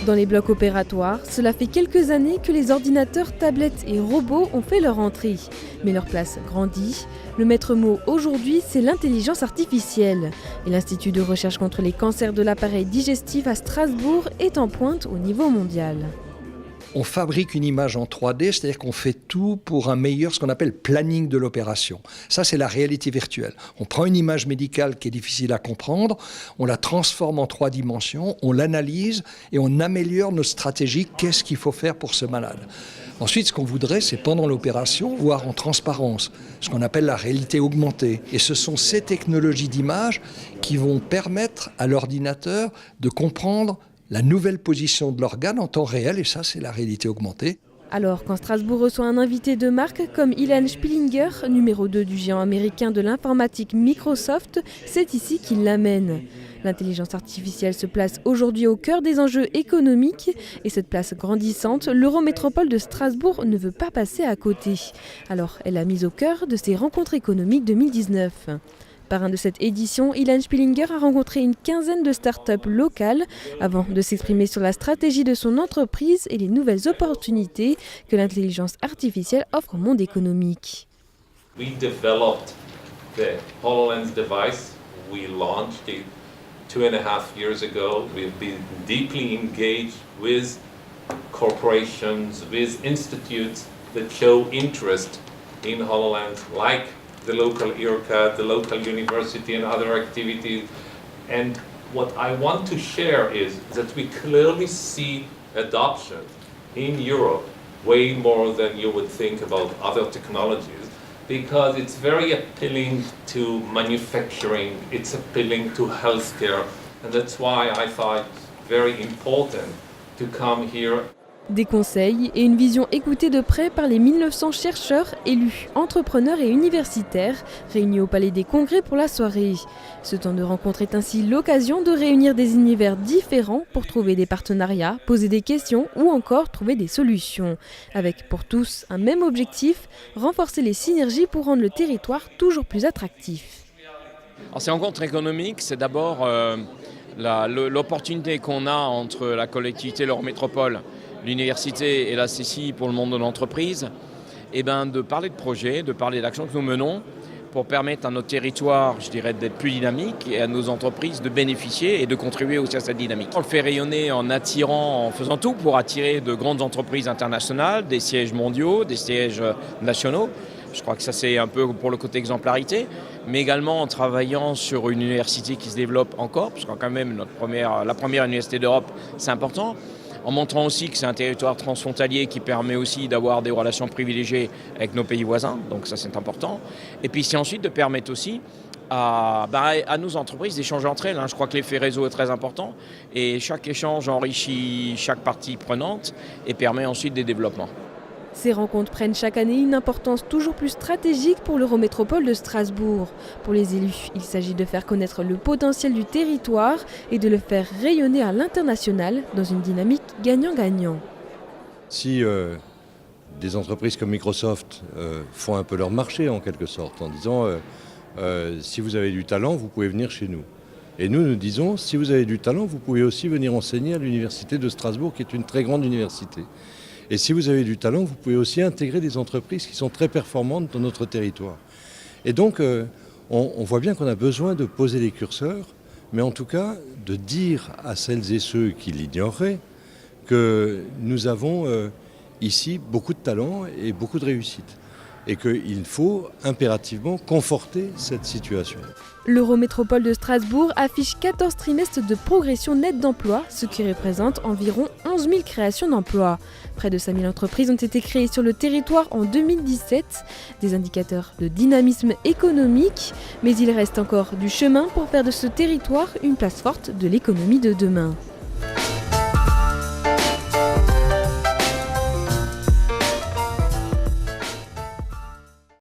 Dans les blocs opératoires, cela fait quelques années que les ordinateurs, tablettes et robots ont fait leur entrée. Mais leur place grandit. Le maître mot aujourd'hui, c'est l'intelligence artificielle. Et l'Institut de recherche contre les cancers de l'appareil digestif à Strasbourg est en pointe au niveau mondial. On fabrique une image en 3D, c'est-à-dire qu'on fait tout pour un meilleur, ce qu'on appelle planning de l'opération. Ça, c'est la réalité virtuelle. On prend une image médicale qui est difficile à comprendre, on la transforme en 3 dimensions, on l'analyse et on améliore nos stratégies. Qu'est-ce qu'il faut faire pour ce malade ? Ensuite, ce qu'on voudrait, c'est pendant l'opération, voir en transparence, ce qu'on appelle la réalité augmentée. Et ce sont ces technologies d'image qui vont permettre à l'ordinateur de comprendre la nouvelle position de l'organe en temps réel, et ça, c'est la réalité augmentée. Alors, quand Strasbourg reçoit un invité de marque comme Ilan Spillinger, numéro 2 du géant américain de l'informatique Microsoft, c'est ici qu'il l'amène. L'intelligence artificielle se place aujourd'hui au cœur des enjeux économiques et cette place grandissante, l'Eurométropole de Strasbourg ne veut pas passer à côté. Alors, elle a mis au cœur de ses rencontres économiques 2019. Parrain de cette édition, Ilan Spillinger a rencontré une quinzaine de start-up locales avant de s'exprimer sur la stratégie de son entreprise et les nouvelles opportunités que l'intelligence artificielle offre au monde économique. We developed the HoloLens device. We launched it 2.5 years ago. We've been deeply engaged with corporations, with institutes that show interest in HoloLens, like the local IRCAD, the local university and other activities. And what I want to share is that we clearly see adoption in Europe way more than you would think about other technologies, because it's very appealing to manufacturing, it's appealing to healthcare, and that's why I thought it's very important to come here. Des conseils et une vision écoutée de près par les 1900 chercheurs, élus, entrepreneurs et universitaires réunis au Palais des Congrès pour la soirée. Ce temps de rencontre est ainsi l'occasion de réunir des univers différents pour trouver des partenariats, poser des questions ou encore trouver des solutions. Avec pour tous un même objectif, renforcer les synergies pour rendre le territoire toujours plus attractif. Alors, ces rencontres économiques, c'est d'abord l'opportunité qu'on a entre la collectivité, l'Eurométropole, l'université et la CCI pour le monde de l'entreprise, de parler de projets, de parler d'actions que nous menons pour permettre à notre territoire, je dirais, d'être plus dynamique et à nos entreprises de bénéficier et de contribuer aussi à cette dynamique. On le fait rayonner en attirant, en faisant tout pour attirer de grandes entreprises internationales, des sièges mondiaux, des sièges nationaux. Je crois que ça, c'est un peu pour le côté exemplarité, mais également en travaillant sur une université qui se développe encore, parce que quand même la première université d'Europe, c'est important. En montrant aussi que c'est un territoire transfrontalier qui permet aussi d'avoir des relations privilégiées avec nos pays voisins, donc ça c'est important. Et puis c'est ensuite de permettre aussi à nos entreprises d'échanger entre elles. Je crois que l'effet réseau est très important et chaque échange enrichit chaque partie prenante et permet ensuite des développements. Ces rencontres prennent chaque année une importance toujours plus stratégique pour l'Eurométropole de Strasbourg. Pour les élus, il s'agit de faire connaître le potentiel du territoire et de le faire rayonner à l'international dans une dynamique gagnant-gagnant. Si des entreprises comme Microsoft font un peu leur marché en quelque sorte, en disant si vous avez du talent, vous pouvez venir chez nous. Et nous disons, si vous avez du talent, vous pouvez aussi venir enseigner à l'université de Strasbourg, qui est une très grande université. Et si vous avez du talent, vous pouvez aussi intégrer des entreprises qui sont très performantes dans notre territoire. Et donc, on voit bien qu'on a besoin de poser les curseurs, mais en tout cas, de dire à celles et ceux qui l'ignoreraient que nous avons ici beaucoup de talent et beaucoup de réussite. Et qu'il faut impérativement conforter cette situation. L'Eurométropole de Strasbourg affiche 14 trimestres de progression nette d'emplois, ce qui représente environ 11 000 créations d'emplois. Près de 5 000 entreprises ont été créées sur le territoire en 2017, des indicateurs de dynamisme économique, mais il reste encore du chemin pour faire de ce territoire une place forte de l'économie de demain.